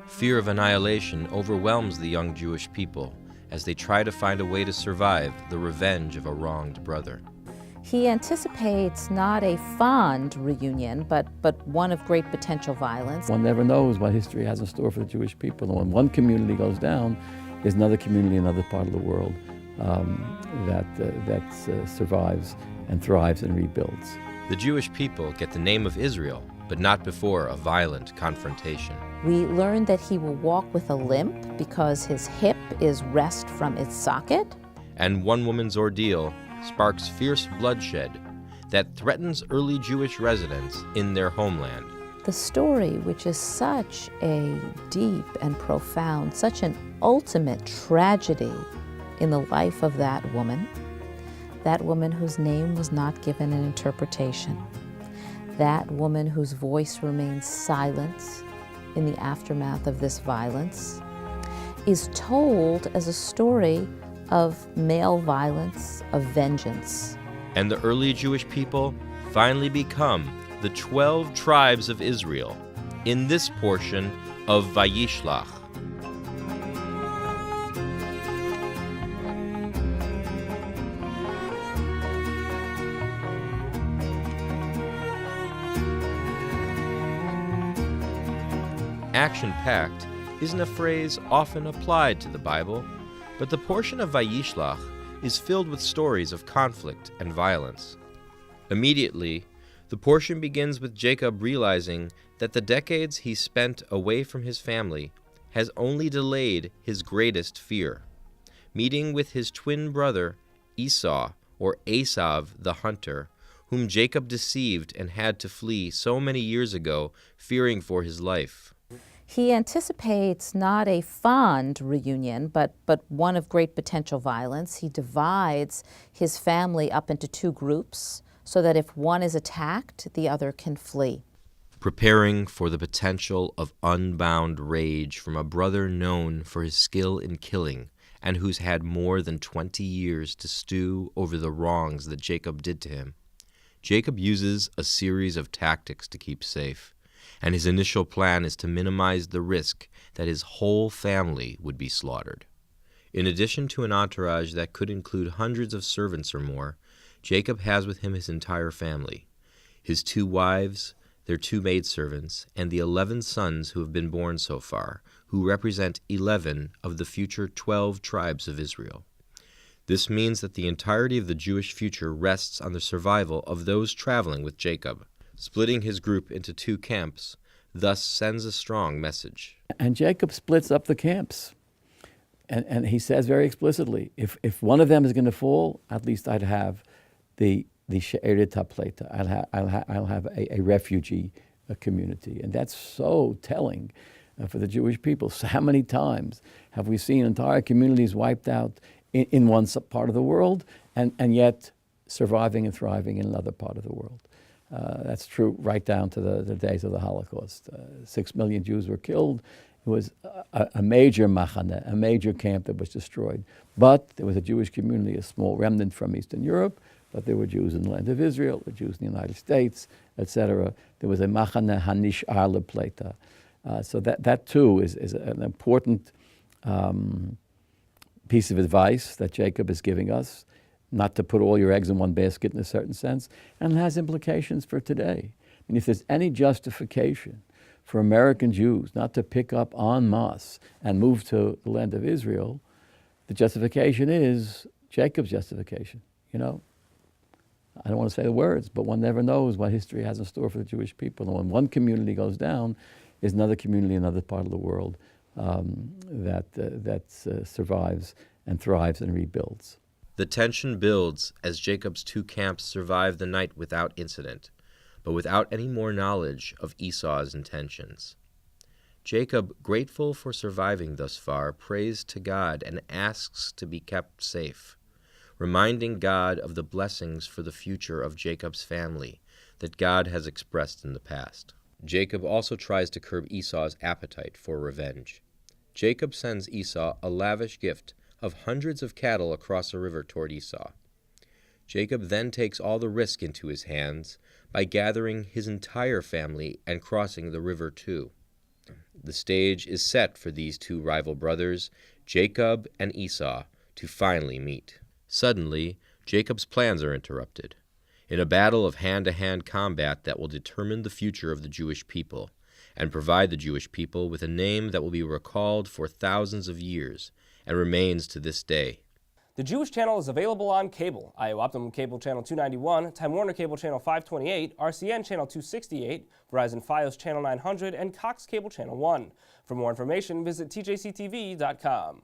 Fear of annihilation overwhelms the young Jewish people as they try to find a way to survive the revenge of a wronged brother. He anticipates not a fond reunion, but one of great potential violence. One never knows what history has in store for the Jewish people. And when one community goes down, there's another community in another part of the world that survives and thrives and rebuilds. The Jewish people get the name of Israel, but not before a violent confrontation. We learn that he will walk with a limp because his hip is wrest from its socket. And one woman's ordeal sparks fierce bloodshed that threatens early Jewish residents in their homeland. The story, which is such a deep and profound, such an ultimate tragedy in the life of that woman whose name was not given an interpretation, that woman whose voice remains silent in the aftermath of this violence, is told as a story of male violence, of vengeance. And the early Jewish people finally become the 12 tribes of Israel in this portion of Vayishlach. Action-packed isn't a phrase often applied to the Bible, but the portion of Vayishlach is filled with stories of conflict and violence. Immediately, the portion begins with Jacob realizing that the decades he spent away from his family has only delayed his greatest fear, meeting with his twin brother Esau, or Esav the hunter, whom Jacob deceived and had to flee so many years ago, fearing for his life. He anticipates not a fond reunion, but one of great potential violence. He divides his family up into two groups so that if one is attacked, the other can flee. Preparing for the potential of unbound rage from a brother known for his skill in killing and who's had more than 20 years to stew over the wrongs that Jacob did to him, Jacob uses a series of tactics to keep safe. And his initial plan is to minimize the risk that his whole family would be slaughtered. In addition to an entourage that could include hundreds of servants or more, Jacob has with him his entire family, his 2 wives, their 2 maidservants, and the 11 sons who have been born so far, who represent 11 of the future 12 tribes of Israel. This means that the entirety of the Jewish future rests on the survival of those traveling with Jacob. Splitting his group into 2 camps thus sends a strong message. And Jacob splits up the camps. And he says very explicitly, if one of them is going to fall, at least I'd have the She'erit HaPleta. I'll have a refugee community. And that's so telling for the Jewish people. So how many times have we seen entire communities wiped out in one part of the world and yet surviving and thriving in another part of the world? That's true right down to the days of the Holocaust. 6 million Jews were killed. It was a major machane, a major camp that was destroyed. But there was a Jewish community, a small remnant from Eastern Europe, but there were Jews in the land of Israel, there were Jews in the United States, etc. There was a machane hanish'ar lepleta. So that too is an important piece of advice that Jacob is giving us, not to put all your eggs in one basket in a certain sense, and it has implications for today. I mean, if there's any justification for American Jews not to pick up en masse and move to the land of Israel, the justification is Jacob's justification. You know, I don't want to say the words, but one never knows what history has in store for the Jewish people. And when one community goes down, there's another community in another part of the world that survives and thrives and rebuilds. The tension builds as Jacob's 2 camps survive the night without incident, but without any more knowledge of Esau's intentions. Jacob, grateful for surviving thus far, prays to God and asks to be kept safe, reminding God of the blessings for the future of Jacob's family that God has expressed in the past. Jacob also tries to curb Esau's appetite for revenge. Jacob sends Esau a lavish gift of hundreds of cattle across a river toward Esau. Jacob then takes all the risk into his hands by gathering his entire family and crossing the river too. the stage is set for these two rival brothers, Jacob and Esau, to finally meet. Suddenly, Jacob's plans are interrupted. In a battle of hand-to-hand combat that will determine the future of the Jewish people, and provide the Jewish people with a name that will be recalled for thousands of years, and remains to this day. The Jewish Channel is available on cable: IO Optimum Cable Channel 291, Time Warner Cable Channel 528, RCN Channel 268, Verizon Fios Channel 900, and Cox Cable Channel 1. For more information, visit tjctv.com.